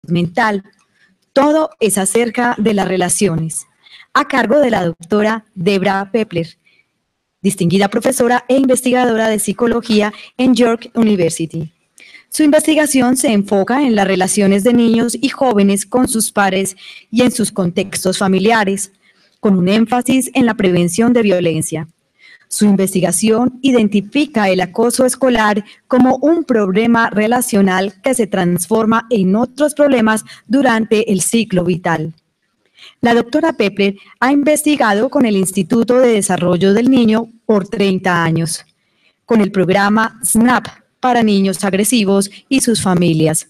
mental. Todo es acerca de las relaciones, a cargo de la doctora DEBRA PEPLER, distinguida profesora e investigadora de psicología en York University. Su investigación se enfoca en las relaciones de niños y jóvenes con sus pares y en sus contextos familiares, con un énfasis en la prevención de violencia. Su investigación identifica el acoso escolar como un problema relacional que se transforma en otros problemas durante el ciclo vital. La doctora Pepler ha investigado con el Instituto de Desarrollo del Niño por 30 años, con el programa SNAP para niños agresivos y sus familias.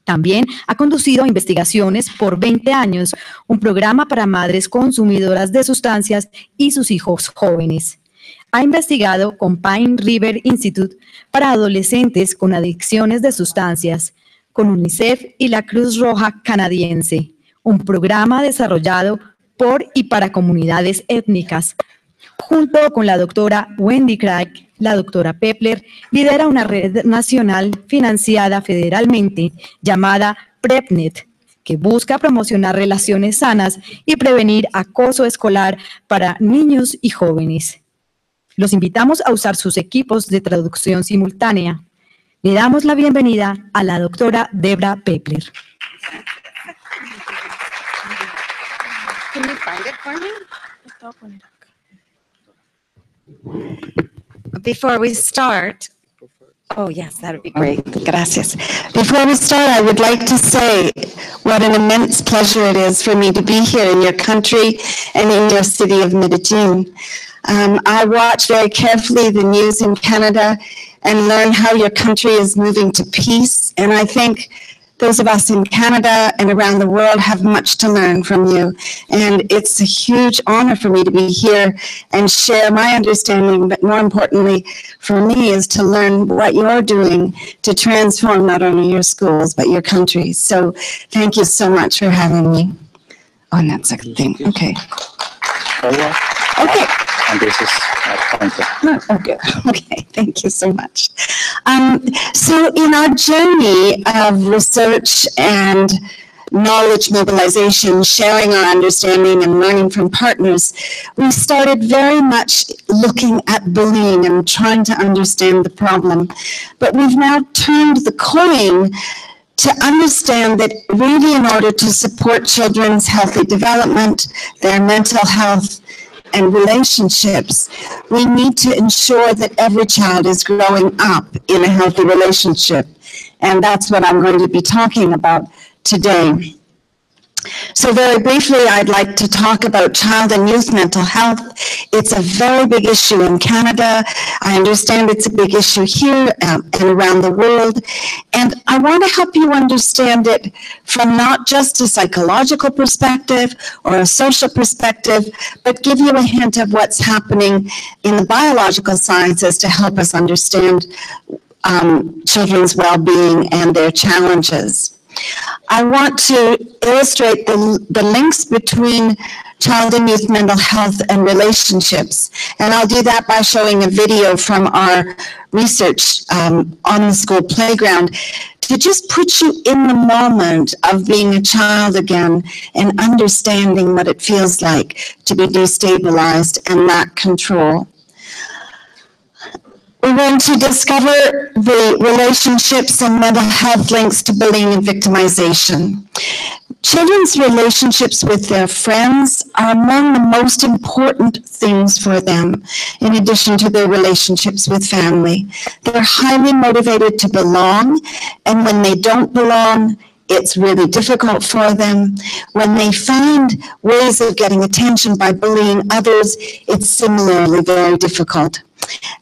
También ha conducido investigaciones por 20 años, un programa para madres consumidoras de sustancias y sus hijos jóvenes. Ha investigado con Pine River Institute para adolescentes con adicciones de sustancias, con UNICEF y la Cruz Roja Canadiense, un programa desarrollado por y para comunidades étnicas. Junto con la doctora Wendy Craig, la doctora Pepler lidera una red nacional financiada federalmente llamada PrepNet, que busca promocionar relaciones sanas y prevenir acoso escolar para niños y jóvenes. Los invitamos a usar sus equipos de traducción simultánea. Le damos la bienvenida a la doctora DEBRA PEPLER. Can you find it for me? Before we start, oh yes, that would be great. Gracias. Before we start, I would like to say what an immense pleasure it is for me to be here in your country and in your city of Medellin. I watch very carefully the news in Canada and learn how your country is moving to peace, and I think those of us in Canada and around the world have much to learn from you. And it's a huge honor for me to be here and share my understanding, but more importantly for me is to learn what you're doing to transform not only your schools, but your countries. So thank you so much for having me. Oh, and that's a thing, okay. Okay. And this is pointer. Okay, okay, thank you so much. So in our journey of research and knowledge mobilization, sharing our understanding and learning from partners, we started very much looking at bullying and trying to understand the problem. But we've now turned the coin to understand that really in order to support children's healthy development, their mental health, and relationships, we need to ensure that every child is growing up in a healthy relationship. And that's what I'm going to be talking about today. So very briefly, I'd like to talk about child and youth mental health. It's a very big issue in Canada. I understand it's a big issue here and around the world. And I want to help you understand it from not just a psychological perspective or a social perspective, but give you a hint of what's happening in the biological sciences to help us understand children's well-being and their challenges. I want to illustrate the links between child and youth mental health and relationships. And I'll do that by showing a video from our research on the school playground to just put you in the moment of being a child again and understanding what it feels like to be destabilized and lack control. We're going to discover the relationships and mental health links to bullying and victimization. Children's relationships with their friends are among the most important things for them, in addition to their relationships with family. They're highly motivated to belong, and when they don't belong, it's really difficult for them. When they find ways of getting attention by bullying others, it's similarly very difficult.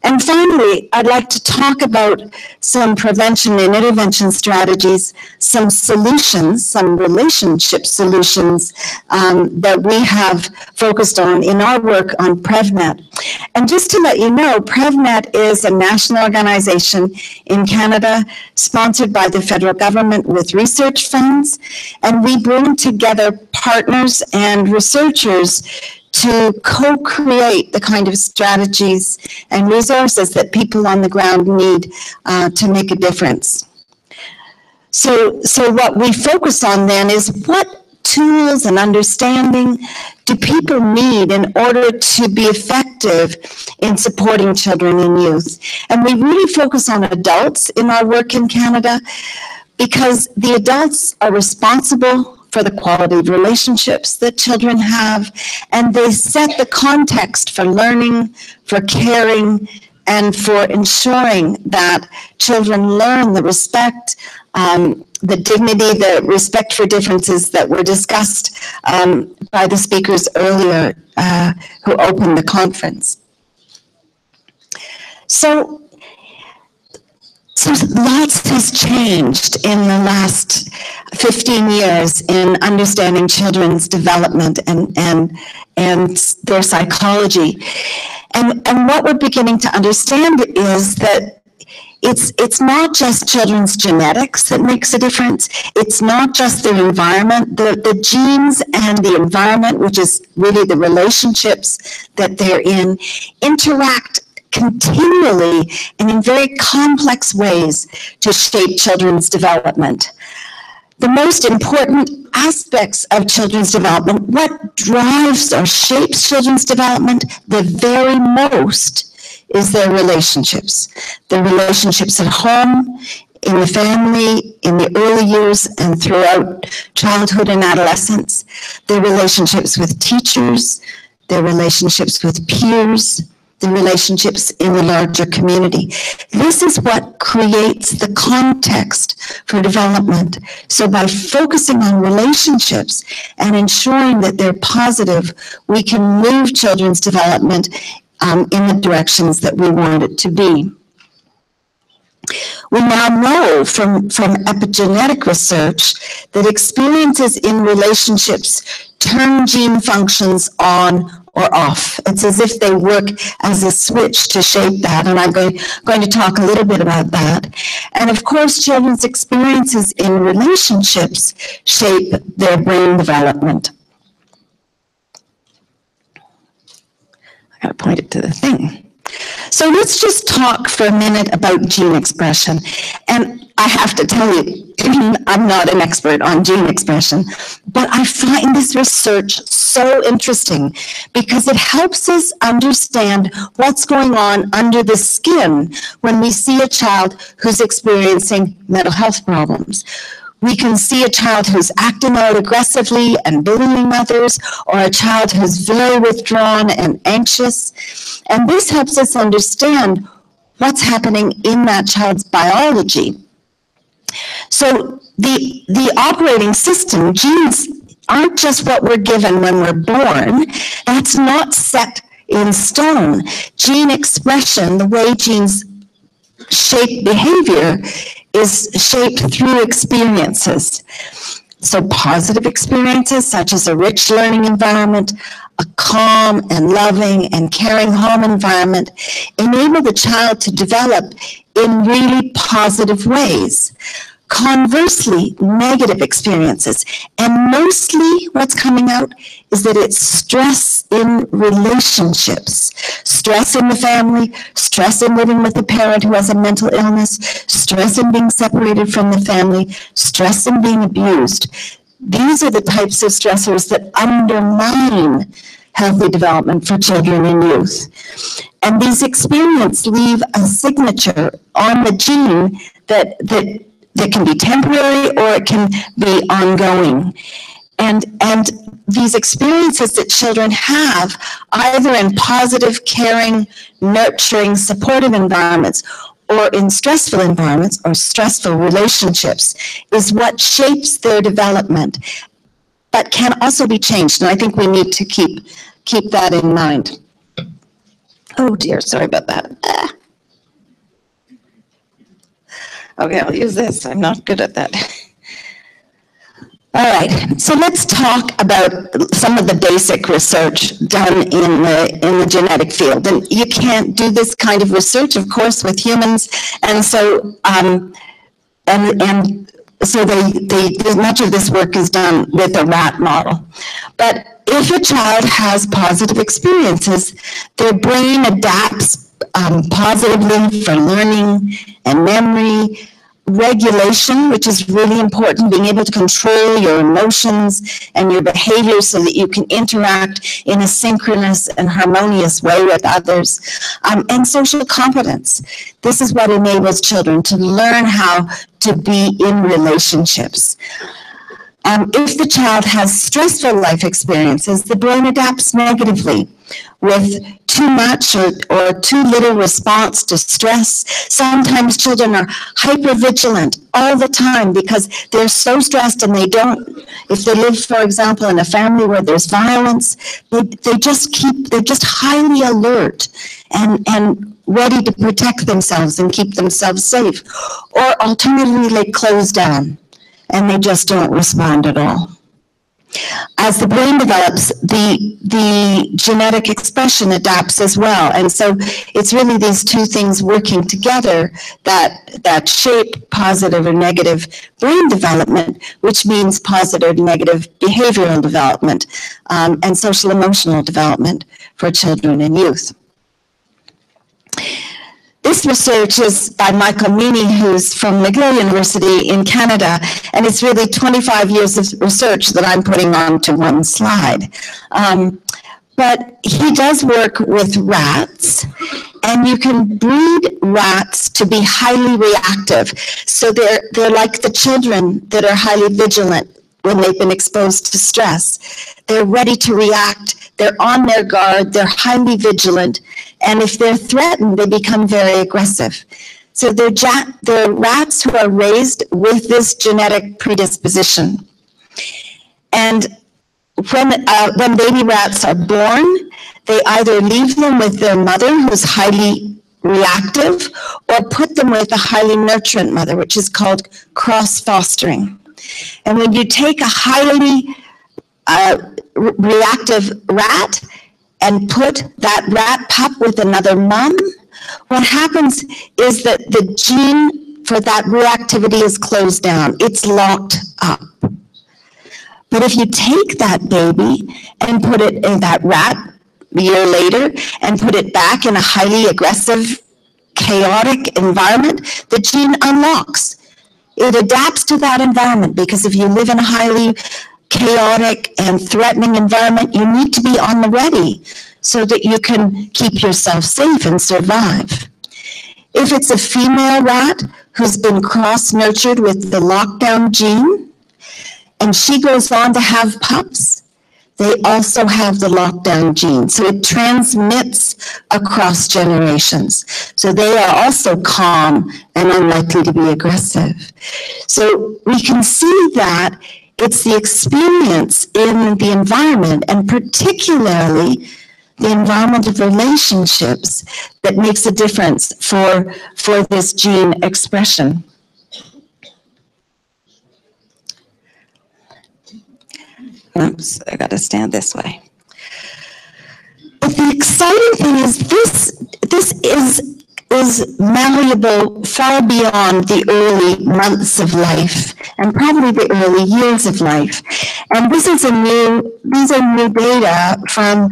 And finally, I'd like to talk about some prevention and intervention strategies, some solutions, some relationship solutions that we have focused on in our work on PrevNet. And just to let you know, PrevNet is a national organization in Canada sponsored by the federal government with research funds, and we bring together partners and researchers to co-create the kind of strategies and resources that people on the ground need to make a difference. So what we focus on then is what tools and understanding do people need in order to be effective in supporting children and youth? And we really focus on adults in our work in Canada because the adults are responsible for the quality of relationships that children have, and they set the context for learning, for caring, and for ensuring that children learn the respect, the dignity, the respect for differences that were discussed by the speakers earlier who opened the conference. So lots has changed in the last 15 years in understanding children's development and their psychology. And what we're beginning to understand is that it's not just children's genetics that makes a difference. It's not just their environment. The genes and the environment, which is really the relationships that they're in, interact continually and in very complex ways to shape children's development. The most important aspects of children's development, what drives or shapes children's development the very most, is their relationships. Their relationships at home, in the family, in the early years and throughout childhood and adolescence, their relationships with teachers, their relationships with peers, the relationships in the larger community. This is what creates the context for development. So by focusing on relationships and ensuring that they're positive, we can move children's development in the directions that we want it to be. We now know from epigenetic research that experiences in relationships turn gene functions on or off. It's as if they work as a switch to shape that, and I'm going to talk a little bit about that. And of course, children's experiences in relationships shape their brain development. I gotta point it to the thing. So let's just talk for a minute about gene expression. And I have to tell you, I'm not an expert on gene expression, but I find this research so interesting because it helps us understand what's going on under the skin when we see a child who's experiencing mental health problems. We can see a child who's acting out aggressively and bullying others, or a child who's very withdrawn and anxious. And this helps us understand what's happening in that child's biology. So the operating system, genes aren't just what we're given when we're born. That's not set in stone. Gene expression, the way genes shape behavior, is shaped through experiences. So positive experiences, such as a rich learning environment, a calm and loving and caring home environment, enable the child to develop in really positive ways. Conversely, negative experiences, and mostly what's coming out is that it's stress in relationships, stress in the family, stress in living with a parent who has a mental illness, stress in being separated from the family, stress in being abused. These are the types of stressors that undermine healthy development for children and youth. And these experiences leave a signature on the gene that can be temporary or it can be ongoing. And these experiences that children have, either in positive, caring, nurturing, supportive environments, or in stressful environments or stressful relationships, is what shapes their development, but can also be changed. And I think we need to keep that in mind. Oh dear, sorry about that. Okay, I'll use this. I'm not good at that. All right, so let's talk about some of the basic research done in the genetic field. And you can't do this kind of research, of course, with humans. And so, so much of this work is done with a rat model. But if a child has positive experiences, their brain adapts positively for learning and memory, regulation, which is really important, being able to control your emotions and your behavior so that you can interact in a synchronous and harmonious way with others, and social competence. This is what enables children to learn how to be in relationships. If the child has stressful life experiences, the brain adapts negatively with too much or too little response to stress. Sometimes children are hypervigilant all the time because they're so stressed, and they don't, if they live, for example, in a family where there's violence, they're just highly alert and ready to protect themselves and keep themselves safe. Or alternatively, they close down and they just don't respond at all. As the brain develops, the genetic expression adapts as well. And so it's really these two things working together that shape positive or negative brain development, which means positive and negative behavioral development, and social emotional development for children and youth. This research is by Michael Meany, who's from McGill University in Canada, and it's really 25 years of research that I'm putting onto one slide. But he does work with rats, and you can breed rats to be highly reactive. So they're like the children that are highly vigilant when they've been exposed to stress. They're ready to react, they're on their guard, they're highly vigilant, and if they're threatened, they become very aggressive. So they're rats who are raised with this genetic predisposition. And when baby rats are born, they either leave them with their mother, who's highly reactive, or put them with a highly nurturant mother, which is called cross-fostering. And when you take a highly reactive rat and put that rat pup with another mom, what happens is that the gene for that reactivity is closed down. It's locked up. But if you take that baby and put it in that rat a year later and put it back in a highly aggressive, chaotic environment, the gene unlocks. It adapts to that environment, because if you live in a highly chaotic and threatening environment, you need to be on the ready so that you can keep yourself safe and survive. If it's a female rat who's been cross-nurtured with the lockdown gene, and she goes on to have pups, they also have the lockdown gene. So it transmits across generations. So they are also calm and unlikely to be aggressive. So we can see that it's the experience in the environment, and particularly the environment of relationships, that makes a difference for this gene expression. Oops, I got to stand this way. But the exciting thing is this is malleable far beyond the early months of life and probably the early years of life. And these are new data from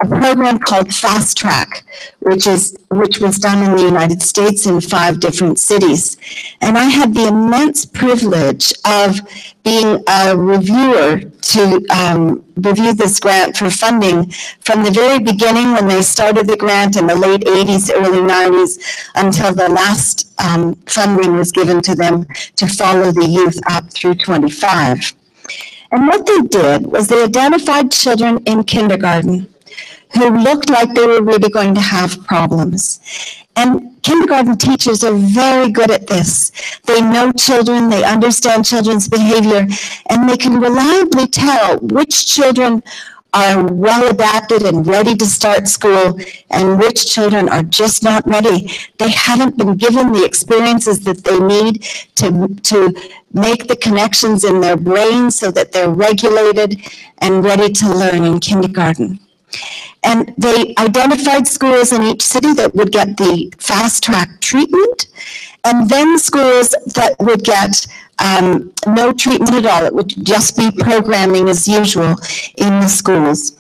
a program called Fast Track, which was done in the United States in 5 different cities. And I had the immense privilege of being a reviewer to review this grant for funding from the very beginning, when they started the grant in the late 80s, early 90s, until the last funding was given to them to follow the youth up through 25. And what they did was they identified children in kindergarten who looked like they were really going to have problems. And kindergarten teachers are very good at this. They know children, they understand children's behavior, and they can reliably tell which children are well adapted and ready to start school and which children are just not ready. They haven't been given the experiences that they need to make the connections in their brain so that they're regulated and ready to learn in kindergarten. And they identified schools in each city that would get the fast track treatment, and then schools that would get no treatment at all. It would just be programming as usual in the schools.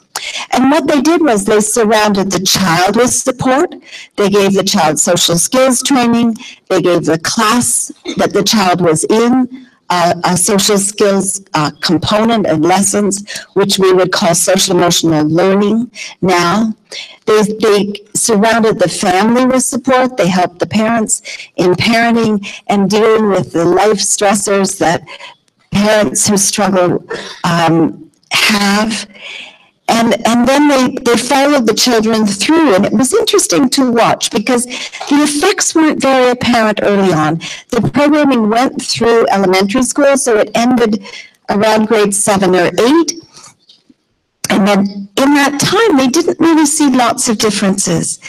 And what they did was they surrounded the child with support. They gave the child social skills training. They gave the class that the child was in a social skills component of lessons, which we would call social emotional learning now. They surrounded the family with support. They helped the parents in parenting and dealing with the life stressors that parents who struggle have. And then they followed the children through, and it was interesting to watch because the effects weren't very apparent early on. The programming went through elementary school, so it ended around grade 7 or 8. And then in that time, they didn't really see lots of differences.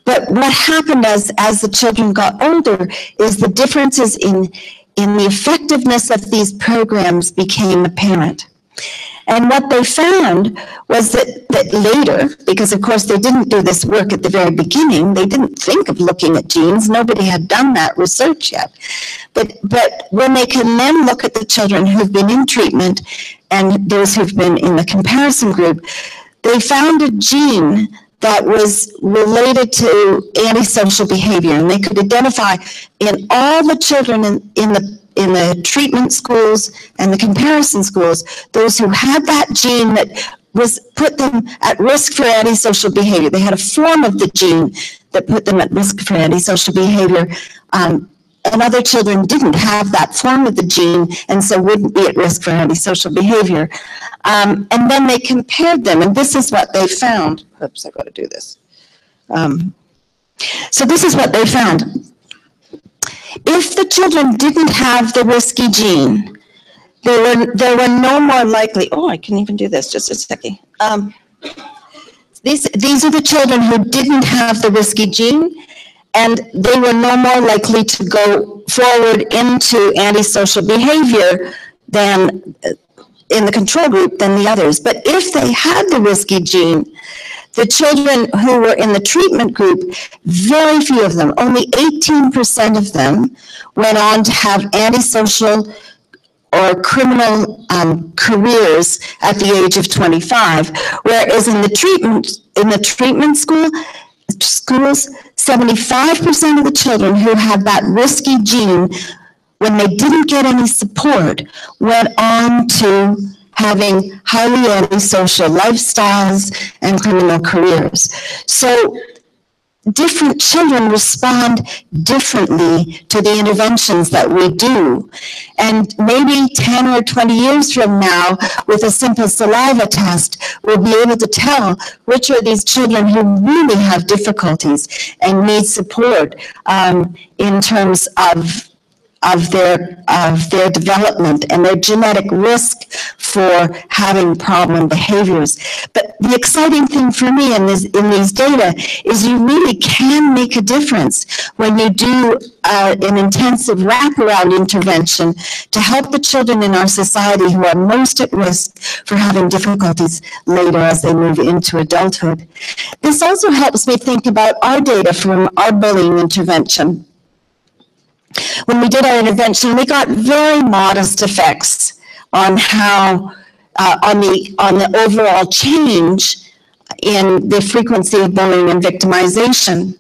But what happened as the children got older is the differences in the effectiveness of these programs became apparent. And what they found was that later, because of course they didn't do this work at the very beginning, they didn't think of looking at genes, nobody had done that research yet. But when they can then look at the children who've been in treatment and those who've been in the comparison group, they found a gene that was related to antisocial behavior, and they could identify in all the children in the treatment schools and the comparison schools, those who had that gene that was put them at risk for antisocial behavior. They had a form of the gene that put them at risk for antisocial behavior, and other children didn't have that form of the gene and so wouldn't be at risk for antisocial behavior. And then they compared them, and this is what they found. Oops, I got to do this. So this is what they found. If the children didn't have the risky gene, they were no more likely. Oh, I can even do this. Just a second. These are the children who didn't have the risky gene, and they were no more likely to go forward into antisocial behavior than in the control group than the others. But if they had the risky gene, the children who were in the treatment group, very few of them, only 18% of them, went on to have antisocial or criminal careers at the age of 25, whereas in the treatment schools, 75% of the children who had that risky gene, when they didn't get any support, went on to having highly antisocial lifestyles and criminal careers. So different children respond differently to the interventions that we do. And maybe 10 or 20 years from now, with a simple saliva test, we'll be able to tell which are these children who really have difficulties and need support in terms of their development and their genetic risk for having problem behaviors. But the exciting thing for me in these data is you really can make a difference when you do an intensive wraparound intervention to help the children in our society who are most at risk for having difficulties later as they move into adulthood. This also helps me think about our data from our bullying intervention. When we did our intervention, we got very modest effects on how, on the overall change in the frequency of bullying and victimization.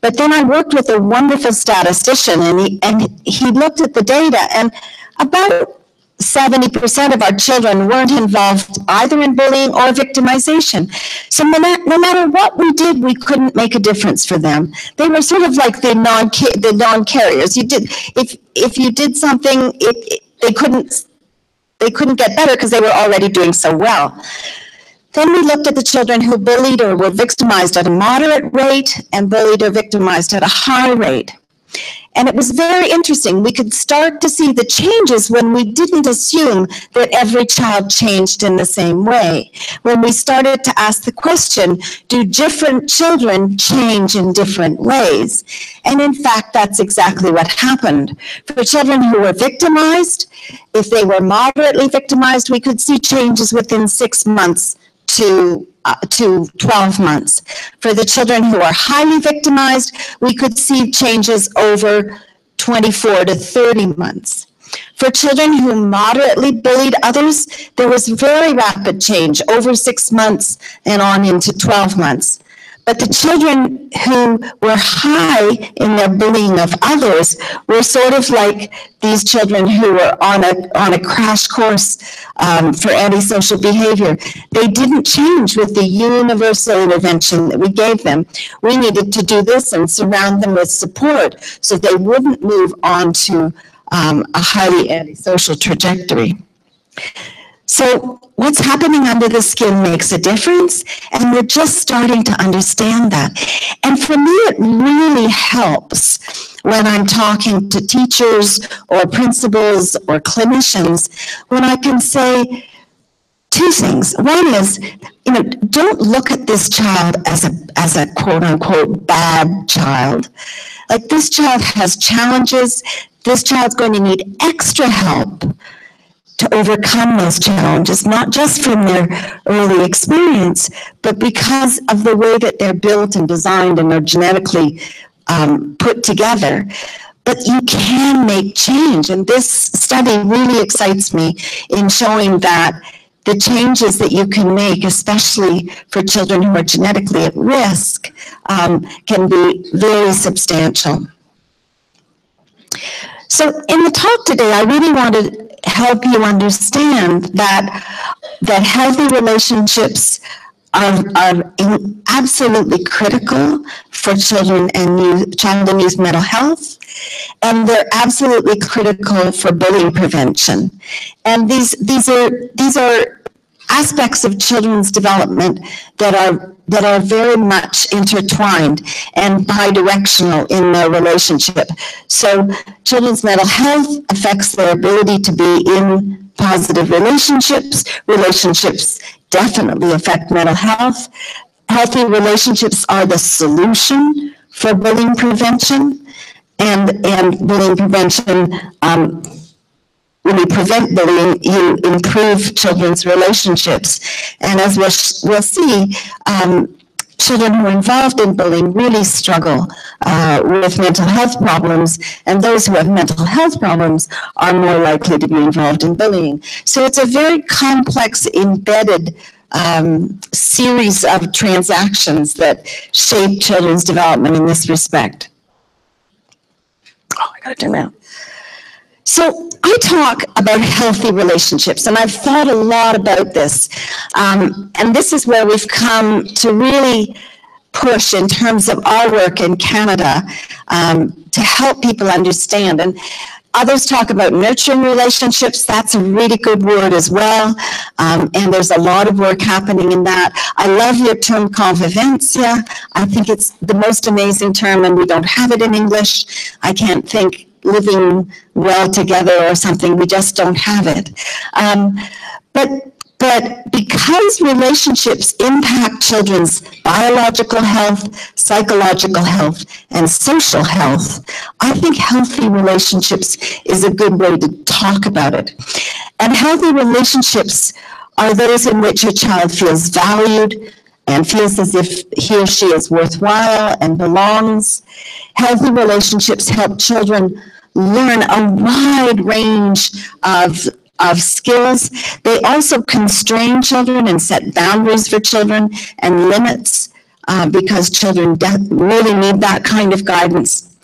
But then I worked with a wonderful statistician, and he looked at the data, and about 70% of our children weren't involved either in bullying or victimization. So no matter what we did, we couldn't make a difference for them. They were sort of like the non-carriers. If you did something, they couldn't get better because they were already doing so well. Then we looked at the children who bullied or were victimized at a moderate rate and bullied or victimized at a high rate. And it was very interesting. We could start to see the changes when we didn't assume that every child changed in the same way. When we started to ask the question, do different children change in different ways? And in fact, that's exactly what happened. For children who were victimized, if they were moderately victimized, we could see changes within 6 months to 12 months. For the children who are highly victimized, we could see changes over 24 to 30 months. For children who moderately bullied others, there was very rapid change over 6 months and on into 12 months. But the children who were high in their bullying of others were sort of like these children who were on a crash course for antisocial behavior. They didn't change with the universal intervention that we gave them. We needed to do this and surround them with support so they wouldn't move on to a highly antisocial trajectory. So what's happening under the skin makes a difference, and we're just starting to understand that. And for me, it really helps when I'm talking to teachers or principals or clinicians, when I can say two things. One is, don't look at this child as a quote unquote bad child. Like, this child has challenges. This child's going to need extra help to overcome those challenges, not just from their early experience, but because of the way that they're built and designed and are genetically put together. But you can make change, and this study really excites me in showing that the changes that you can make, especially for children who are genetically at risk, can be very substantial. So in the talk today, I really want to help you understand that healthy relationships are absolutely critical for children and child and youth mental health, and they're absolutely critical for bullying prevention. And these are aspects of children's development that are very much intertwined and bidirectional in their relationship. So children's mental health affects their ability to be in positive relationships. Relationships definitely affect mental health. Healthy relationships are the solution for bullying prevention, and bullying prevention, when you prevent bullying, you improve children's relationships. And as we'll see, children who are involved in bullying really struggle with mental health problems, and those who have mental health problems are more likely to be involved in bullying. So it's a very complex, embedded series of transactions that shape children's development in this respect. Oh, I gotta turn around. So I talk about healthy relationships, and I've thought a lot about this. And this is where we've come to really push in terms of our work in Canada to help people understand. And others talk about nurturing relationships. That's a really good word as well. And there's a lot of work happening in that. I love your term convivencia. I think it's the most amazing term, and we don't have it in English. I can't think living well together or something, we just don't have it. But because relationships impact children's biological health, psychological health, and social health, I think healthy relationships is a good way to talk about it. And healthy relationships are those in which a child feels valued and feels as if he or she is worthwhile and belongs. Healthy relationships help children learn a wide range of skills. They also constrain children and set boundaries for children and limits because children really need that kind of guidance.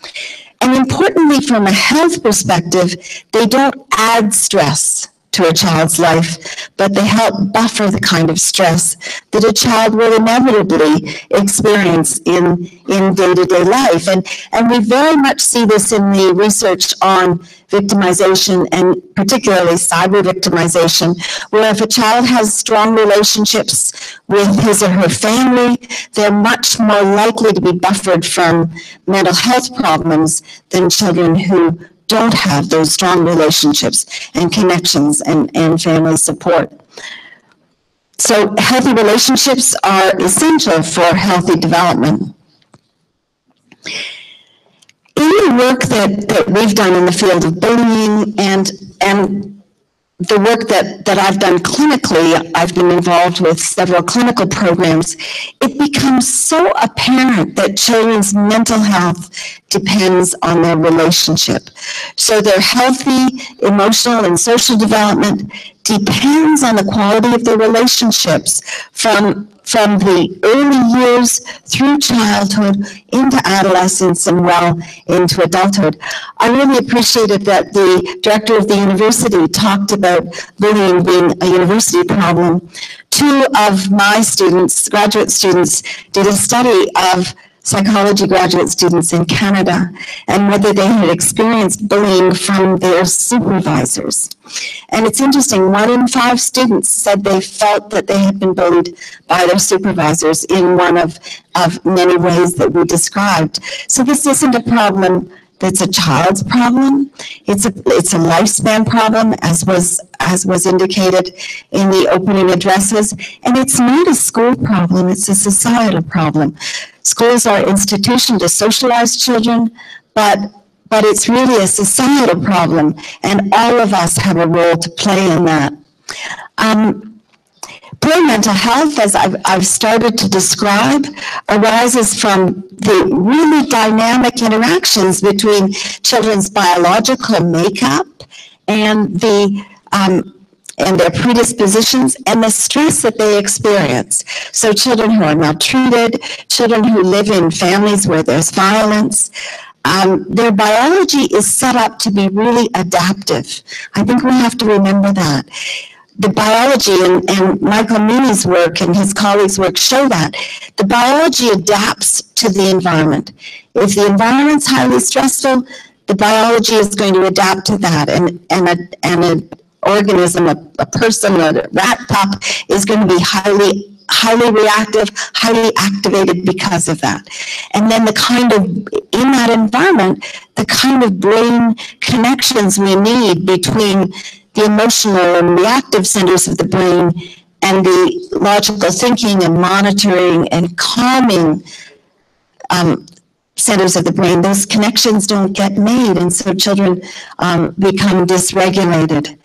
And importantly, from a health perspective, they don't add stress to a child's life, but they help buffer the kind of stress that a child will inevitably experience in day-to-day life. And we very much see this in the research on victimization, and particularly cyber victimization, where if a child has strong relationships with his or her family, they're much more likely to be buffered from mental health problems than children who don't have those strong relationships and connections and family support. So healthy relationships are essential for healthy development. In the work that we've done in the field of bullying and the work that I've done clinically, I've been involved with several clinical programs, it becomes so apparent that children's mental health depends on their relationship. So their healthy emotional and social development depends on the quality of their relationships from the early years through childhood into adolescence and well into adulthood. I really appreciated that the director of the university talked about bullying being a university problem. Two of my students, graduate students, did a study of psychology graduate students in Canada and whether they had experienced bullying from their supervisors. And it's interesting, 1 in 5 students said they felt that they had been bullied by their supervisors in one of many ways that we described. So this isn't a problem that's a child's problem. It's a lifespan problem, as was indicated in the opening addresses. And it's not a school problem, it's a societal problem. Schools are institutions to socialize children, but it's really a societal problem, and all of us have a role to play in that. Poor mental health, as I've started to describe, arises from the really dynamic interactions between children's biological makeup and their predispositions and the stress that they experience. So children who are maltreated, children who live in families where there's violence, their biology is set up to be really adaptive. I think we have to remember that. The biology, and Michael Meany's work and his colleagues' work show that. The biology adapts to the environment. If the environment's highly stressful, the biology is going to adapt to that, and an organism, a person, a rat pup, is going to be highly reactive, highly activated because of that. And then in that environment, the kind of brain connections we need between the emotional and reactive centers of the brain and the logical thinking and monitoring and calming centers of the brain, those connections don't get made, and so children become dysregulated.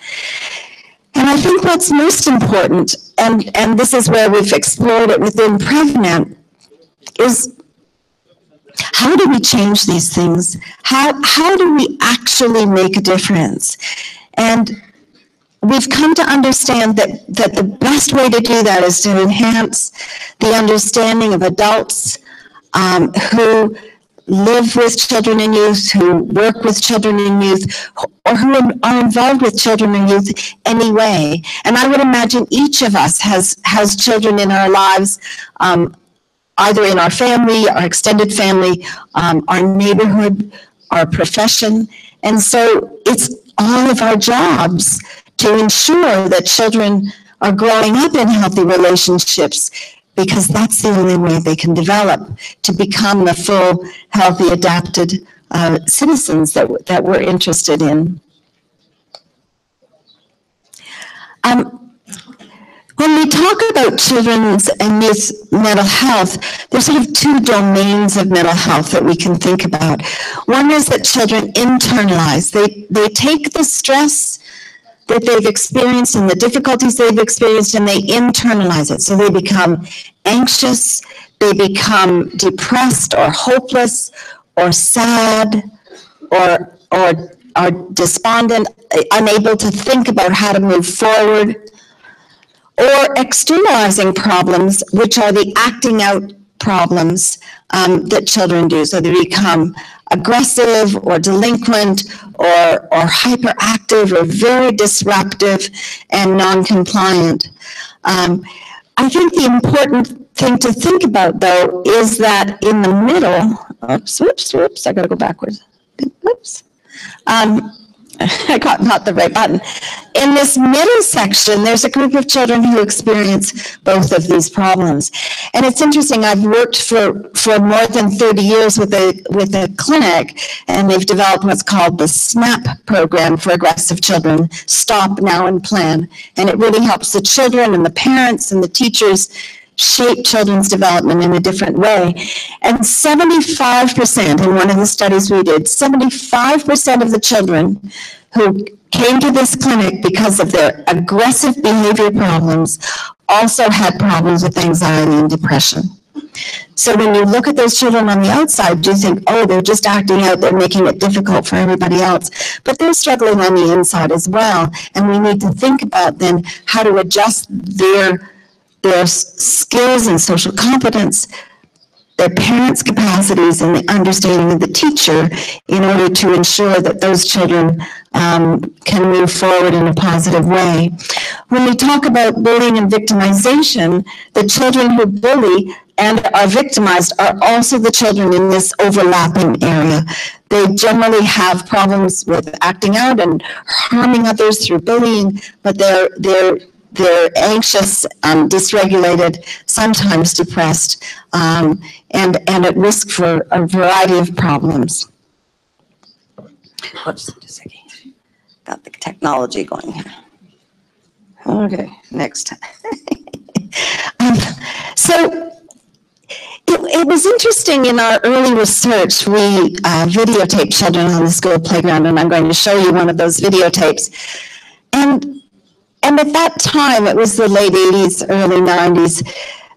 And I think what's most important, and this is where we've explored it within Pregnant, is how do we change these things? How do we actually make a difference? And we've come to understand that the best way to do that is to enhance the understanding of adults who live with children and youth, who work with children and youth, or who are involved with children and youth anyway. And I would imagine each of us has children in our lives, either in our family, our extended family, our neighborhood, our profession. And so it's all of our jobs to ensure that children are growing up in healthy relationships, because that's the only way they can develop to become the full, healthy, adapted citizens that we're interested in. When we talk about children's and youth mental health, there's sort of 2 domains of mental health that we can think about. One is that children internalize. They take the stress that they've experienced and the difficulties they've experienced, and they internalize it. So they become anxious, they become depressed or hopeless or sad or despondent, unable to think about how to move forward, or externalizing problems, which are the acting out problems that children do. So they become aggressive or delinquent or hyperactive or very disruptive and non-compliant. I think the important thing to think about, though, is that in the middle, whoops, I gotta go backwards. Whoops. I got not the right button. In this middle section, there's a group of children who experience both of these problems. And it's interesting, I've worked for more than 30 years with a clinic, and they've developed what's called the SNAP program for aggressive children, Stop Now and Plan. And it really helps the children and the parents and the teachers shape children's development in a different way. And 75%, in one of the studies we did, 75% of the children who came to this clinic because of their aggressive behavior problems also had problems with anxiety and depression. So when you look at those children on the outside, you think, oh, they're just acting out, they're making it difficult for everybody else. But they're struggling on the inside as well. And we need to think about then how to adjust their skills and social competence, their parents' capacities, and the understanding of the teacher in order to ensure that those children can move forward in a positive way. When we talk about bullying and victimization, the children who bully and are victimized are also the children in this overlapping area. They generally have problems with acting out and harming others through bullying, but they're anxious, dysregulated, sometimes depressed, and at risk for a variety of problems. Oops, just a second. Got the technology going here. Okay, next. So it was interesting in our early research, we videotaped children on the school playground, and I'm going to show you one of those videotapes. And at that time, it was the late 80s, early 90s,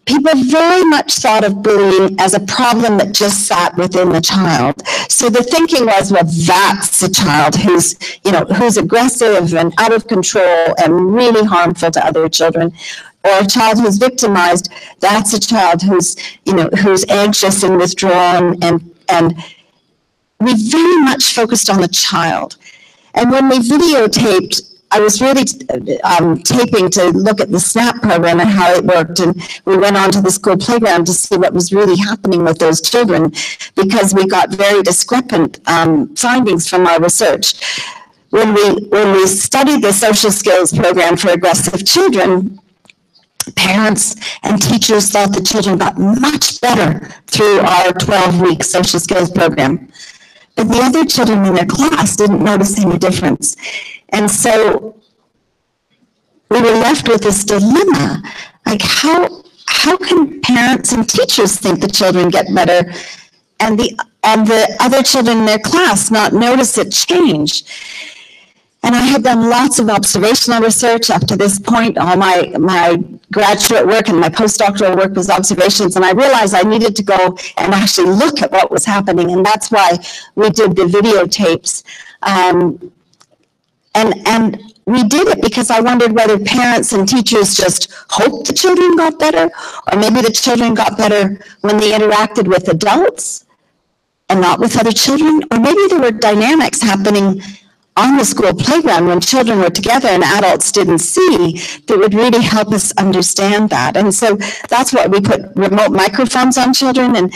people very much thought of bullying as a problem that just sat within the child. So the thinking was, well, that's a child who's aggressive and out of control and really harmful to other children. Or a child who's victimized, that's a child who's anxious and withdrawn, and we very much focused on the child. And when we videotaped, I was really taping to look at the SNAP program and how it worked, and we went on to the school playground to see what was really happening with those children, because we got very discrepant findings from our research. When we studied the social skills program for aggressive children, parents and teachers thought the children got much better through our 12-week social skills program. But the other children in their class didn't notice any difference. And so we were left with this dilemma, like how can parents and teachers think the children get better and the other children in their class not notice a change? And I had done lots of observational research up to this point. All my graduate work and my postdoctoral work was observations, and I realized I needed to go and actually look at what was happening, and that's why we did the videotapes. And we did it because I wondered whether parents and teachers just hoped the children got better, or maybe the children got better when they interacted with adults and not with other children, or maybe there were dynamics happening on the school playground when children were together and adults didn't see, that would really help us understand that. And so that's why we put remote microphones on children and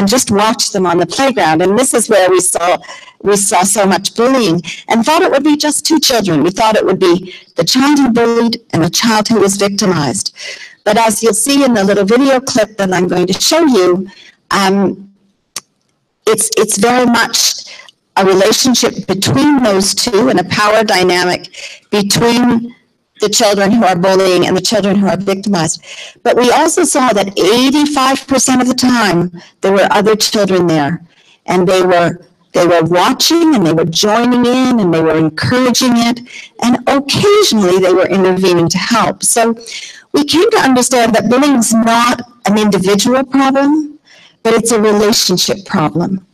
just watch them on the playground. And this is where we saw so much bullying, and thought it would be just two children. We thought it would be the child who bullied and the child who was victimized. But as you'll see in the little video clip that I'm going to show you, it's very much a relationship between those two and a power dynamic between the children who are bullying and the children who are victimized. But we also saw that 85% of the time there were other children there, and they were watching, and they were joining in, and they were encouraging it, and occasionally they were intervening to help. So we came to understand that bullying is not an individual problem, but it's a relationship problem.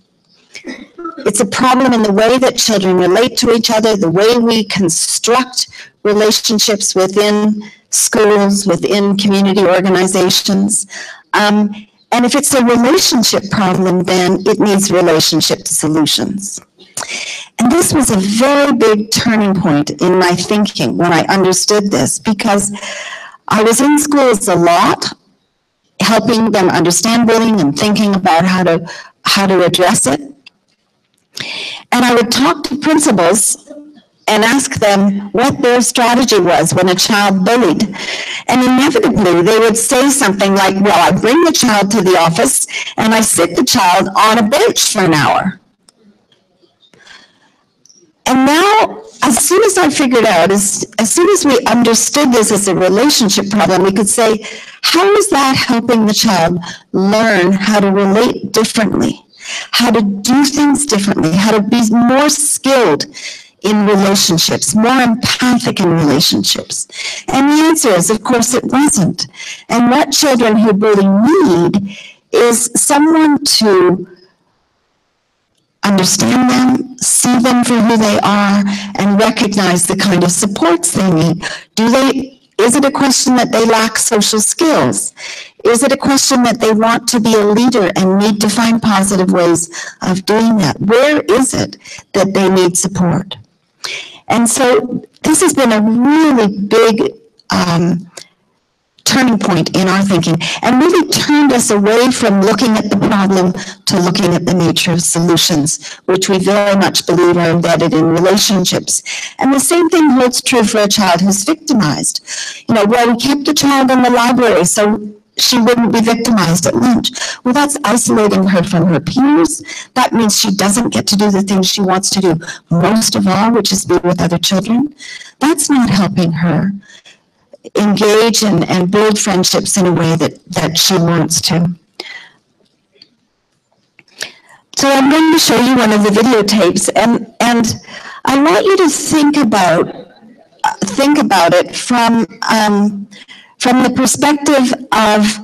It's a problem in the way that children relate to each other, the way we construct relationships within schools, within community organizations. And if it's a relationship problem, then it needs relationship solutions. And this was a very big turning point in my thinking when I understood this, because I was in schools a lot, helping them understand bullying and thinking about how to address it. And I would talk to principals and ask them what their strategy was when a child bullied. And inevitably, they would say something like, well, I bring the child to the office and I sit the child on a bench for an hour. And now, as soon as I figured out, as soon as we understood this as a relationship problem, we could say, how is that helping the child learn how to relate differently? How to do things differently, how to be more skilled in relationships, more empathic in relationships? And the answer is, of course, it wasn't. And what children who bully need is someone to understand them, see them for who they are, and recognize the kind of supports they need. Is it a question that they lack social skills? Is it a question that they want to be a leader and need to find positive ways of doing that? Where is it that they need support? And so this has been a really big turning point in our thinking, and really turned us away from looking at the problem to looking at the nature of solutions, which we very much believe are embedded in relationships. And the same thing holds true for a child who's victimized. Well, we kept the child in the library so she wouldn't be victimized at lunch. Well, that's isolating her from her peers. That means she doesn't get to do the things she wants to do most of all, which is be with other children. That's not helping her engage and build friendships in a way that she wants to. So I'm going to show you one of the videotapes, and I want you to think about it from the perspective of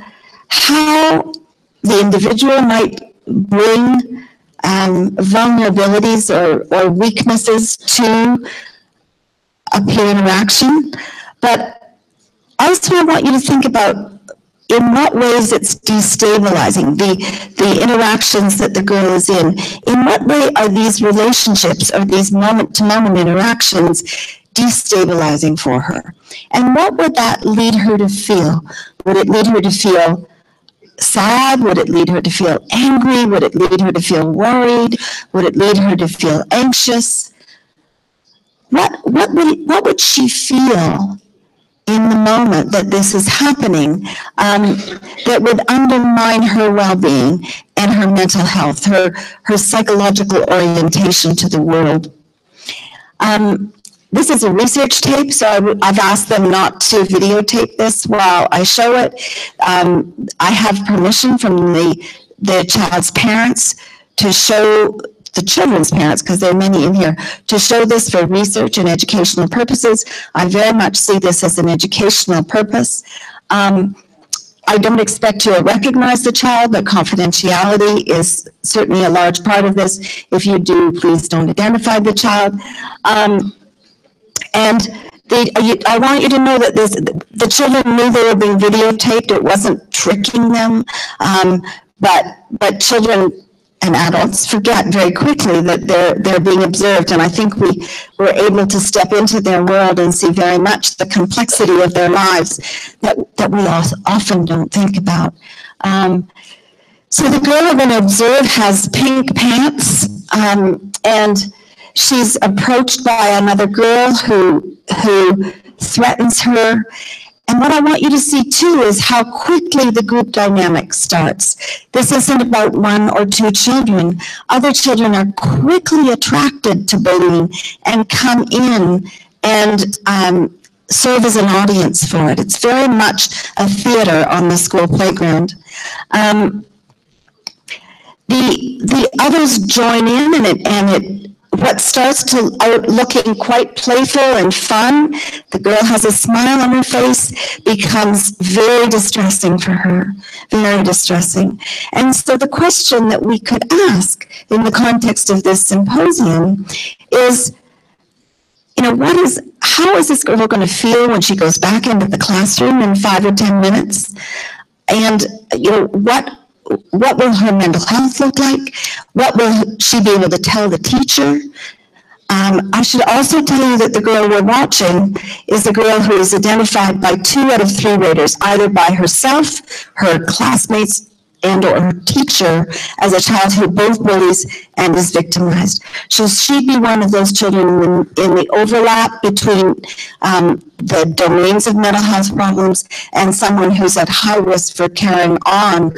how the individual might bring vulnerabilities or weaknesses to a peer interaction, but also I want you to think about in what ways it's destabilizing, the interactions that the girl is in. In what way are these relationships or these moment-to-moment interactions destabilizing for her? And what would that lead her to feel? Would it lead her to feel sad? Would it lead her to feel angry? Would it lead her to feel worried? Would it lead her to feel anxious? What would she feel in the moment that this is happening that would undermine her well-being and her mental health, her psychological orientation to the world? This is a research tape, so I've asked them not to videotape this while I show it. I have permission from the child's parents to show the children's parents, because there are many in here, to show this for research and educational purposes. I very much see this as an educational purpose. I don't expect you to recognize the child, but confidentiality is certainly a large part of this. If you do, please don't identify the child. I want you to know that the children knew they were being videotaped. It wasn't tricking them, but children and adults forget very quickly that they're being observed, and I think we were able to step into their world and see very much the complexity of their lives that we often don't think about. So the girl we're going to observe has pink pants, and she's approached by another girl who threatens her. And what I want you to see too is how quickly the group dynamic starts. This isn't about one or two children. Other children are quickly attracted to bullying and come in and serve as an audience for it. It's very much a theater on the school playground. The others join in, and what starts to looking quite playful and fun, the girl has a smile on her face, becomes very distressing for her, very distressing. And so the question that we could ask in the context of this symposium is, how is this girl going to feel when she goes back into the classroom in 5 or 10 minutes? And, what will her mental health look like? What will she be able to tell the teacher? I should also tell you that the girl we're watching is a girl who is identified by 2 out of 3 raters, either by herself, her classmates, and or her teacher as a child who both bullies and is victimized. So she'd be one of those children in the overlap between the domains of mental health problems and someone who's at high risk for carrying on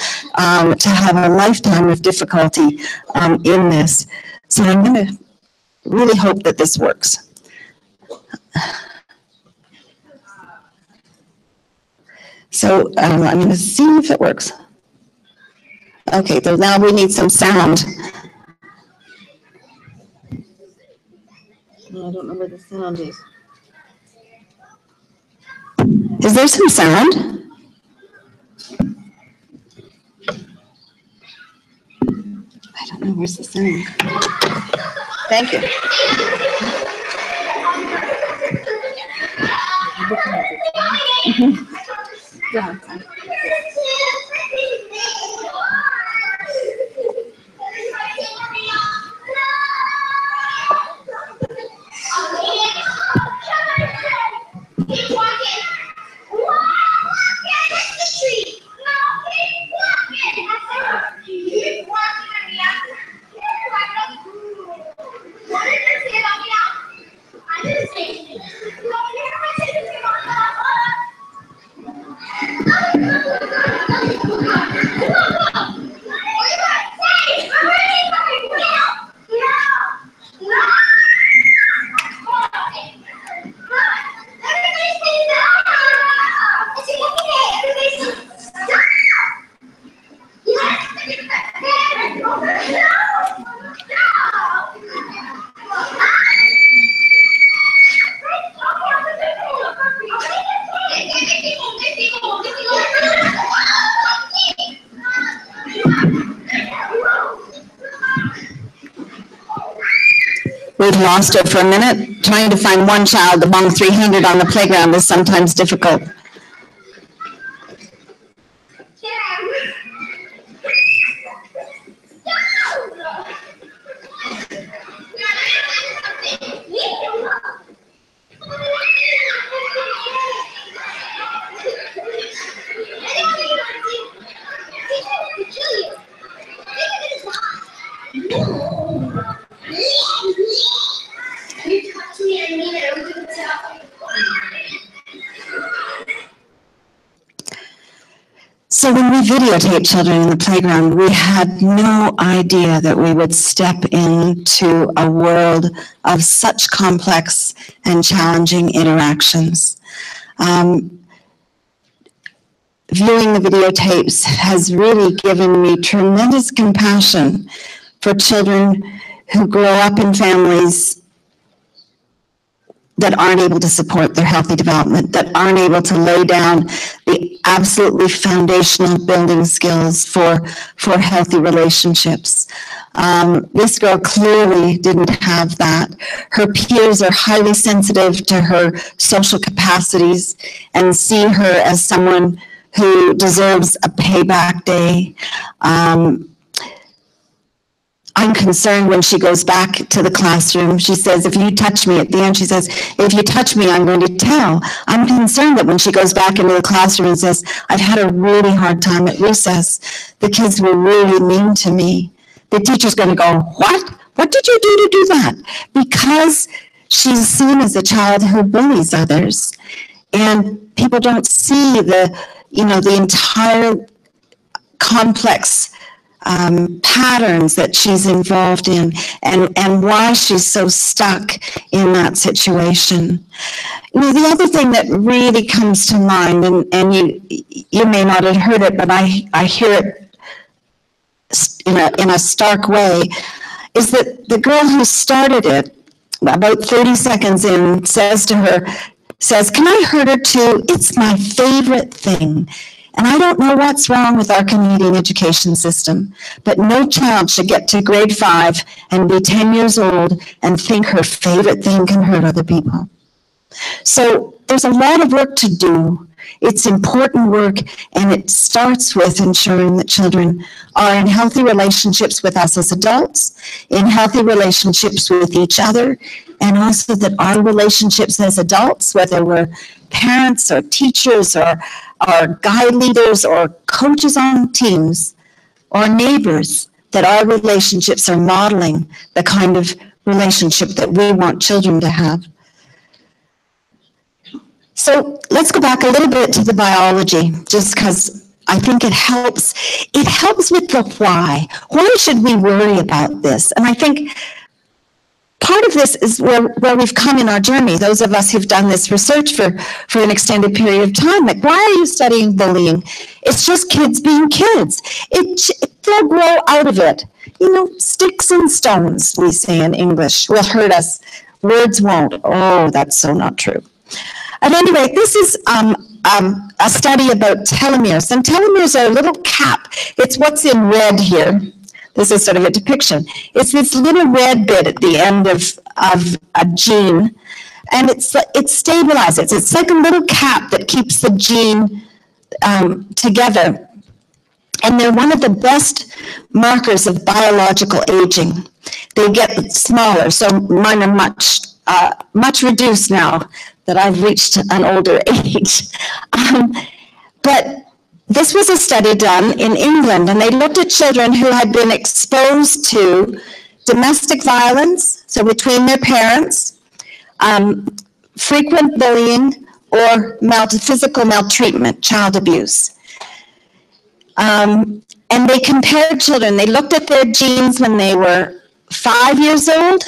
to have a lifetime of difficulty in this. So I'm going to really hope that this works. So I'm going to see if it works. Okay, so now we need some sound. I don't know Is there some sound? I don't know, where's the sound? Thank you. Yeah. We've lost her for a minute. Trying to find one child among 300 on the playground is sometimes difficult. So when we videotape children in the playground, we had no idea that we would step into a world of such complex and challenging interactions. Viewing the videotapes has really given me tremendous compassion for children who grow up in families that aren't able to support their healthy development, that aren't able to lay down the absolutely foundational building skills for healthy relationships. This girl clearly didn't have that. Her peers are highly sensitive to her social capacities and see her as someone who deserves a payback day. I'm concerned when she goes back to the classroom. She says, if you touch me, at the end she says, if you touch me, I'm going to tell. I'm concerned that when she goes back into the classroom and says, I've had a really hard time at recess. The kids were really mean to me. The teacher's going to go, what? What did you do to do that? Because she's seen as a child who bullies others. And people don't see the entire complex patterns that she's involved in and why she's so stuck in that situation. The other thing that really comes to mind, and you may not have heard it, but I hear it in a stark way, is that the girl who started it, about 30 seconds in, says, can I hurt her too? It's my favorite thing. And I don't know what's wrong with our Canadian education system, but no child should get to grade 5 and be 10 years old and think her favorite thing can hurt other people. So there's a lot of work to do. It's important work, and it starts with ensuring that children are in healthy relationships with us as adults, in healthy relationships with each other, and also that our relationships as adults, whether we're parents or teachers or guide leaders or coaches on teams or neighbors, that our relationships are modeling the kind of relationship that we want children to have. So let's go back a little bit to the biology, just because I think it helps. It helps with the why. Why should we worry about this? And I think part of this is where we've come in our journey, those of us who've done this research for an extended period of time. Like, why are you studying bullying? It's just kids being kids. They'll grow out of it. Sticks and stones, we say in English, will hurt us Words won't. Oh, that's so not true. At any rate, this is a study about telomeres. And telomeres are a little cap. It's what's in red here. This is sort of a depiction. It's this little red bit at the end of a gene. And it stabilizes. It's like a little cap that keeps the gene together. And they're one of the best markers of biological aging. They get smaller, so mine are much reduced now that I've reached an older age. But this was a study done in England, and they looked at children who had been exposed to domestic violence, so between their parents, frequent bullying, or physical maltreatment, child abuse. And they compared children. They looked at their genes when they were 5 years old.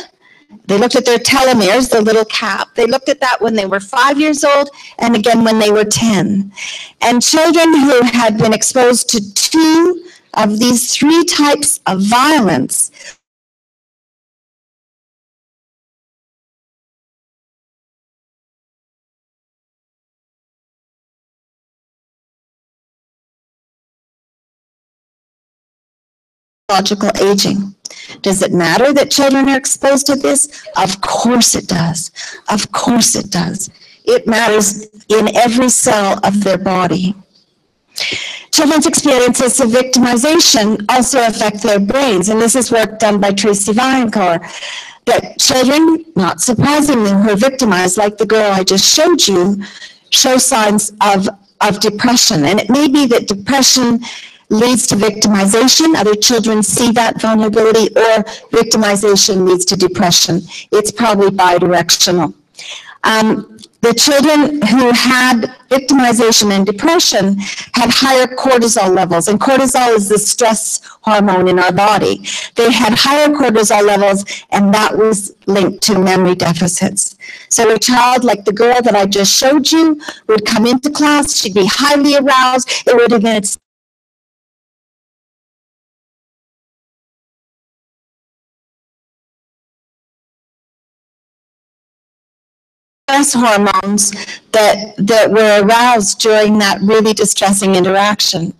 They looked at their telomeres, the little cap. They looked at that when they were 5 years old, and again when they were 10. And children who had been exposed to 2 of these 3 types of violence biological aging. Does it matter that children are exposed to this? Of course it does. Of course it does. It matters in every cell of their body. Children's experiences of victimization also affect their brains, and this is work done by Tracy Viancore, that children, not surprisingly, who are victimized, like the girl I just showed you, show signs of depression. And it may be that depression leads to victimization. Other children see that vulnerability, or victimization leads to depression. It's probably bidirectional. The children who had victimization and depression had higher cortisol levels, and cortisol is the stress hormone in our body. They had higher cortisol levels, and that was linked to memory deficits. So a child like the girl that I just showed you would come into class, she'd be highly aroused, it would have been stress hormones that were aroused during that really distressing interaction.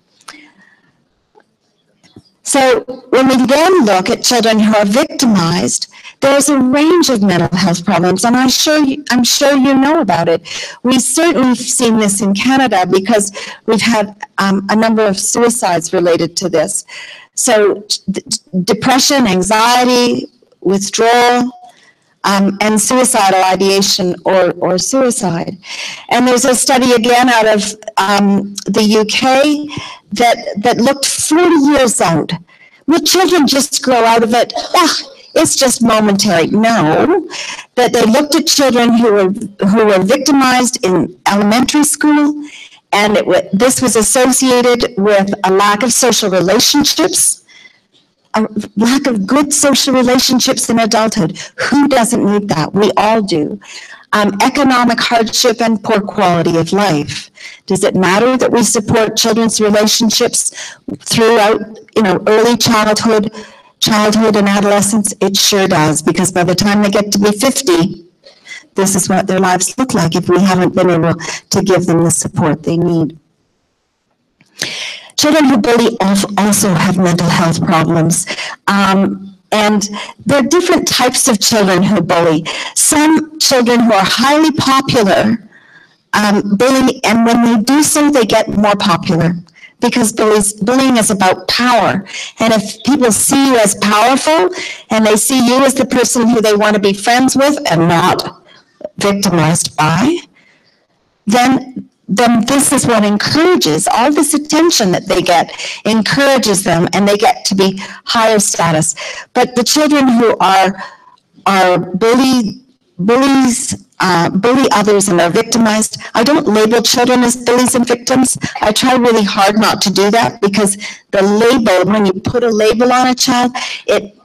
So when we then look at children who are victimized, there's a range of mental health problems, and I'm sure you know about it. We've certainly seen this in Canada because we've had a number of suicides related to this. So depression, anxiety, withdrawal, and suicidal ideation or suicide. And there's a study again out of the UK that looked 40 years out. Will children just grow out of it? It's just momentary. No, that they looked at children who were victimized in elementary school, and this was associated with a lack of social relationships, a lack of good social relationships in adulthood. Who doesn't need that? We all do. Economic hardship and poor quality of life. Does it matter that we support children's relationships throughout, early childhood and adolescence? It sure does, because by the time they get to be 50, this is what their lives look like if we haven't been able to give them the support they need. Children who bully also have mental health problems. And there are different types of children who bully. Some children who are highly popular bully, and when they do so, they get more popular, because bullying is about power. And if people see you as powerful, and they see you as the person who they want to be friends with and not victimized by, then this is what encourages, all this attention that they get encourages them, and they get to be higher status. But the children who are bully others and are victimized, I don't label children as bullies and victims. I try really hard not to do that, because the label, when you put a label on a child,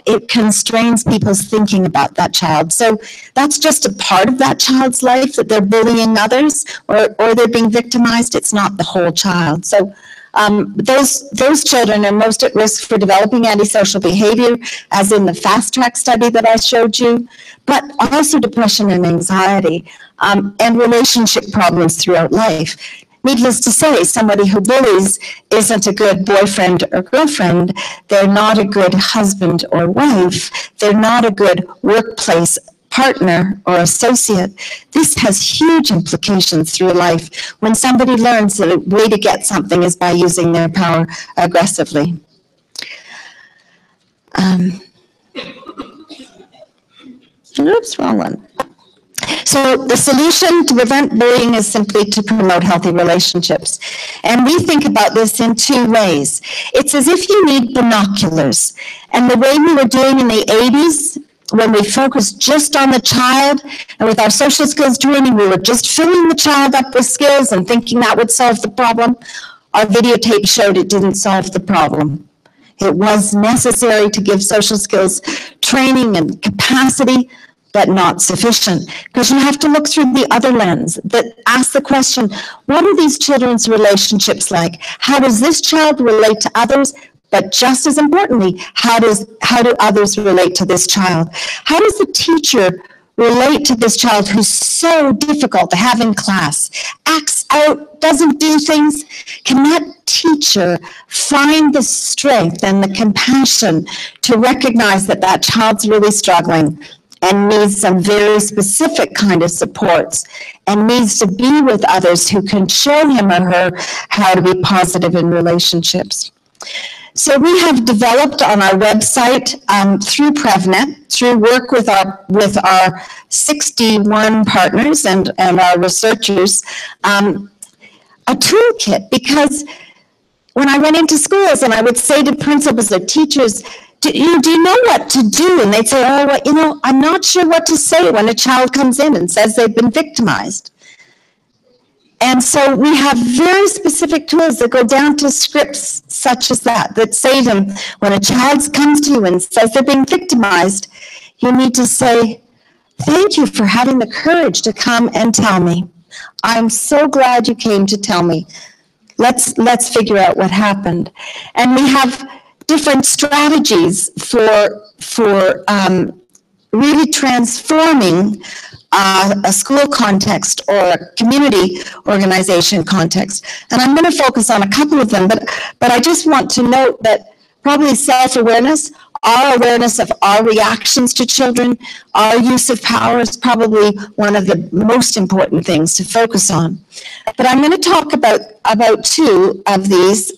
it constrains people's thinking about that child. So that's just a part of that child's life, that they're bullying others or they're being victimized. It's not the whole child. So Those children are most at risk for developing antisocial behavior, as in the fast track study that I showed you, but also depression and anxiety, and relationship problems throughout life. Needless to say, somebody who bullies isn't a good boyfriend or girlfriend. They're not a good husband or wife. They're not a good workplace partner or associate. This has huge implications through life when somebody learns that a way to get something is by using their power aggressively. Oops, wrong one. So the solution to prevent bullying is simply to promote healthy relationships. And we think about this in two ways. It's as if you need binoculars. And the way we were doing in the 80s, when we focused just on the child, and with our social skills training, we were just filling the child up with skills and thinking that would solve the problem. Our videotape showed it didn't solve the problem. It was necessary to give social skills training and capacity, but not sufficient, because you have to look through the other lens that asks the question, what are these children's relationships like? How does this child relate to others? But just as importantly, how do others relate to this child? How does the teacher relate to this child who's so difficult to have in class, acts out, doesn't do things? Can that teacher find the strength and the compassion to recognize that that child's really struggling and needs some very specific kind of supports and needs to be with others who can show him or her how to be positive in relationships? So we have developed on our website through PrevNet, through work with our 61 partners and our researchers, a toolkit, because when I went into schools and I would say to principals or teachers, do you know what to do? And they'd say, oh, well, you know, I'm not sure what to say when a child comes in and says they've been victimized. And so we have very specific tools that go down to scripts such as that say to them, when a child comes to you and says they're being victimized, you need to say, thank you for having the courage to come and tell me. I'm so glad you came to tell me. Let's figure out what happened. And we have different strategies for really transforming a school context or a community organization context. And I'm going to focus on a couple of them, but I just want to note that probably self-awareness, our awareness of our reactions to children, our use of power is probably one of the most important things to focus on. But I'm going to talk about two of these,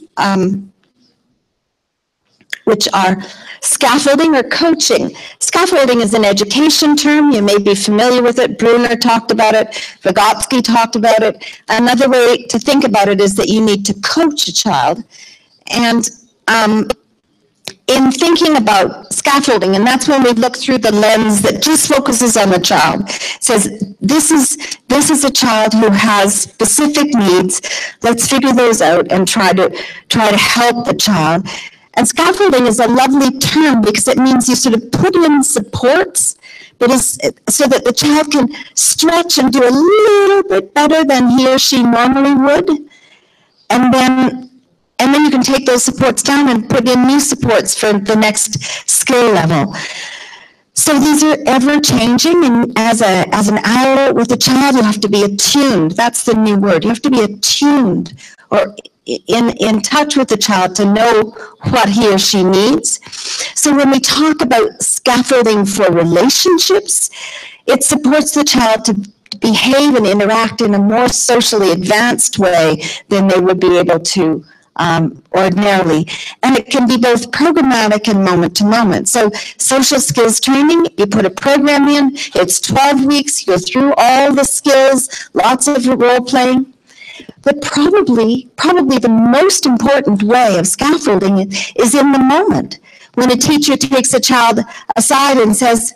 which are scaffolding or coaching. Scaffolding is an education term. You may be familiar with it. Brunner talked about it. Vygotsky talked about it. Another way to think about it is that you need to coach a child. And in thinking about scaffolding, and that's when we look through the lens that just focuses on the child. It says, this is a child who has specific needs. Let's figure those out and try to help the child. And scaffolding is a lovely term because it means you sort of put in supports, but so that the child can stretch and do a little bit better than he or she normally would. And then you can take those supports down and put in new supports for the next skill level. So these are ever changing, and as an adult with a child, you have to be attuned. That's the new word. You have to be attuned or in touch with the child to know what he or she needs. So when we talk about scaffolding for relationships, it supports the child to behave and interact in a more socially advanced way than they would be able to ordinarily. And it can be both programmatic and moment to moment. So social skills training, you put a program in, it's 12 weeks, you go through all the skills, lots of role playing. But probably the most important way of scaffolding is in the moment. When a teacher takes a child aside and says,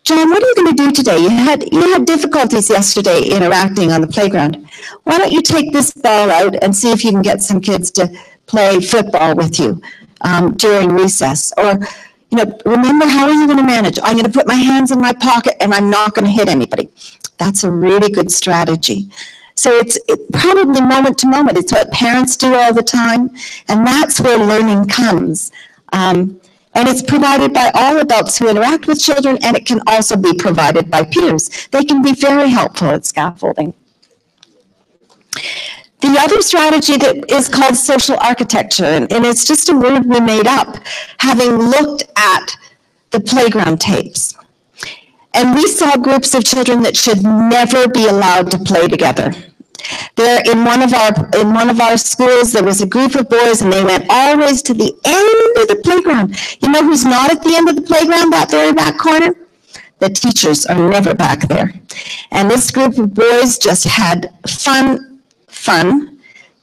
John, what are you going to do today? You had difficulties yesterday interacting on the playground. Why don't you take this ball out and see if you can get some kids to play football with you during recess? Or, remember, how are you going to manage? I'm going to put my hands in my pocket and I'm not going to hit anybody. That's a really good strategy. So it's probably moment to moment. It's what parents do all the time, and that's where learning comes. And it's provided by all adults who interact with children, and it can also be provided by peers. They can be very helpful at scaffolding. The other strategy that is called social architecture, and it's just a word we made up, having looked at the playground tapes. And we saw groups of children that should never be allowed to play together. There, in one of our schools, there was a group of boys, and they went always to the end of the playground. You know who's not at the end of the playground, that very back corner? The teachers are never back there. And this group of boys just had fun.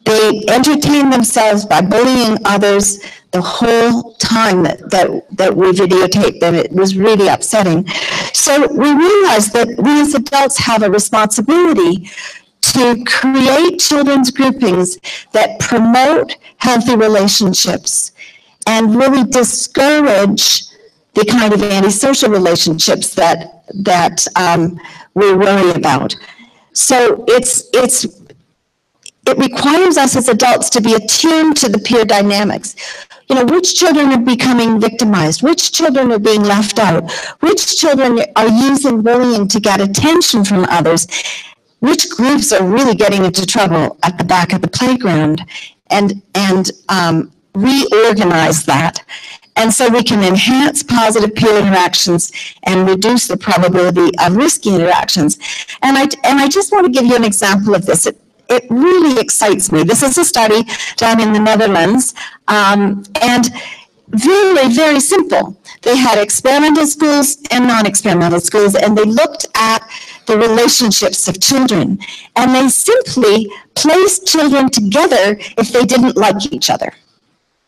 They entertained themselves by bullying others the whole time that we videotaped them. It was really upsetting. So we realized that we as adults have a responsibility to create children's groupings that promote healthy relationships and really discourage the kind of antisocial relationships that we worry about. So it requires us as adults to be attuned to the peer dynamics. You know, which children are becoming victimized? Which children are being left out? Which children are using bullying to get attention from others? Which groups are really getting into trouble at the back of the playground? And reorganize that. And so we can enhance positive peer interactions and reduce the probability of risky interactions. And I just want to give you an example of this. It really excites me. This is a study done in the Netherlands, and very, very simple. They had experimental schools and non-experimental schools, and they looked at the relationships of children, and they simply placed children together if they didn't like each other.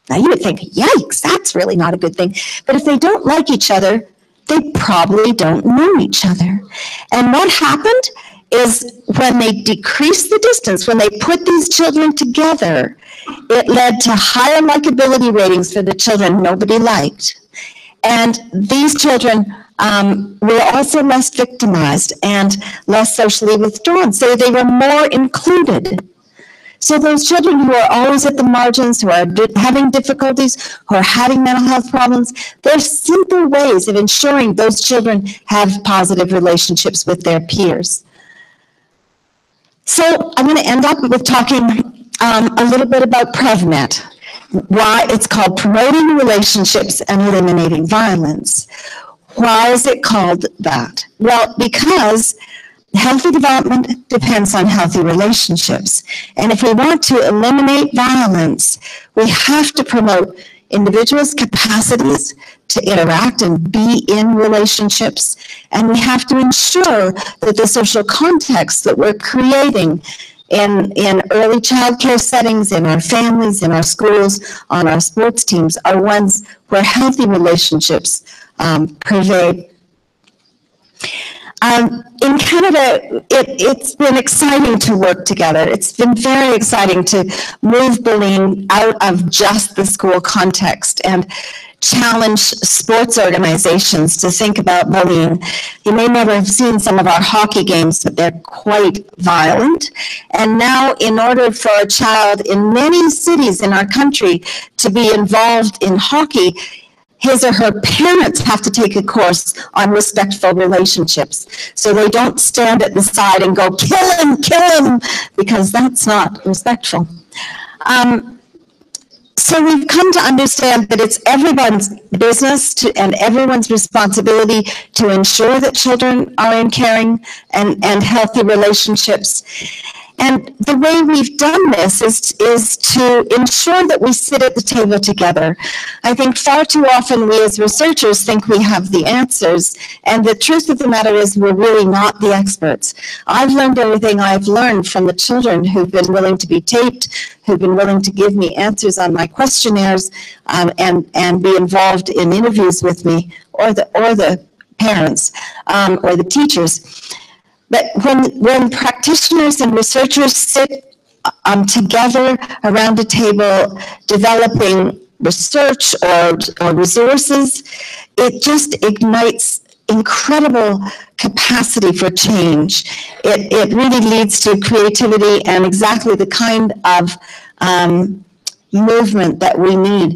Now you would think, yikes, that's really not a good thing. But if they don't like each other, they probably don't know each other. And what happened is when they decreased the distance, when they put these children together, it led to higher likability ratings for the children nobody liked. And these children were also less victimized and less socially withdrawn, so they were more included. So those children who are always at the margins, who are having difficulties, who are having mental health problems, there's simple ways of ensuring those children have positive relationships with their peers. So I'm going to end up with talking a little bit about PrevNet, why it's called Promoting Relationships and Eliminating Violence. Why is it called that? Well, because healthy development depends on healthy relationships. And if we want to eliminate violence, we have to promote individuals' capacities to interact and be in relationships. And we have to ensure that the social context that we're creating in early childcare settings, in our families, in our schools, on our sports teams, are ones where healthy relationships pervade. In Canada, it's been exciting to work together. It's been very exciting to move bullying out of just the school context and challenge sports organizations to think about bullying. You may never have seen some of our hockey games, but they're quite violent. And now, in order for a child in many cities in our country to be involved in hockey, his or her parents have to take a course on respectful relationships. So they don't stand at the side and go, kill him, because that's not respectful. So we've come to understand that it's everyone's business and everyone's responsibility to ensure that children are in caring and healthy relationships. And the way we've done this is to ensure that we sit at the table together. I think far too often we as researchers think we have the answers, and the truth of the matter is we're really not the experts. I've learned everything I've learned from the children who've been willing to be taped, who've been willing to give me answers on my questionnaires, and be involved in interviews with me, or the parents, or the teachers. But when practitioners and researchers sit together around a table developing research or resources, it just ignites incredible capacity for change. It really leads to creativity and exactly the kind of movement that we need.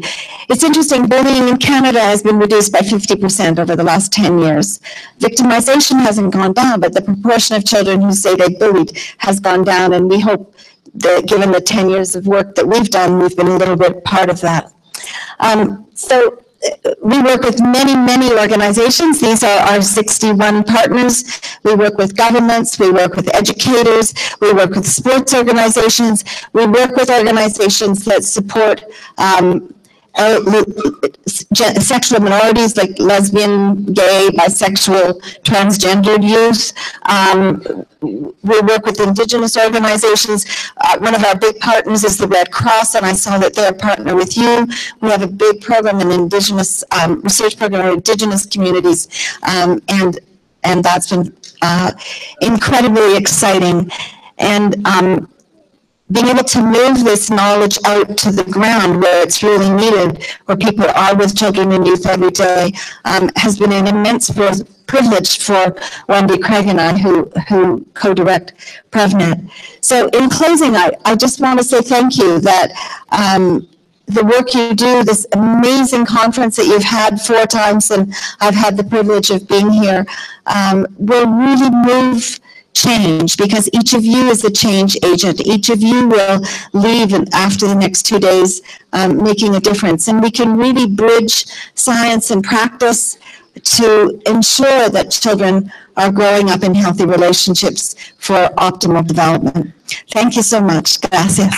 It's interesting, bullying in Canada has been reduced by 50% over the last 10 years. Victimization hasn't gone down, but the proportion of children who say they bullied has gone down, and we hope that given the 10 years of work that we've done, we've been a little bit part of that. So we work with many organizations. These are our 61 partners. We work with governments, we work with educators, we work with sports organizations, we work with organizations that support sexual minorities like lesbian, gay, bisexual, transgendered youth. We work with Indigenous organizations. One of our big partners is the Red Cross, and I saw that they're a partner with you. We have a big program, an Indigenous research program in Indigenous communities, and that's been incredibly exciting. And being able to move this knowledge out to the ground where it's really needed, where people are with children and youth every day, has been an immense privilege for Wendy, Craig, and I, who co-direct PrevNet. So in closing, I just want to say thank you that the work you do, this amazing conference that you've had 4 times, and I've had the privilege of being here, will really move change, because each of you is a change agent. Each of you will leave after the next 2 days making a difference. And we can really bridge science and practice to ensure that children are growing up in healthy relationships for optimal development. Thank you so much. Gracias.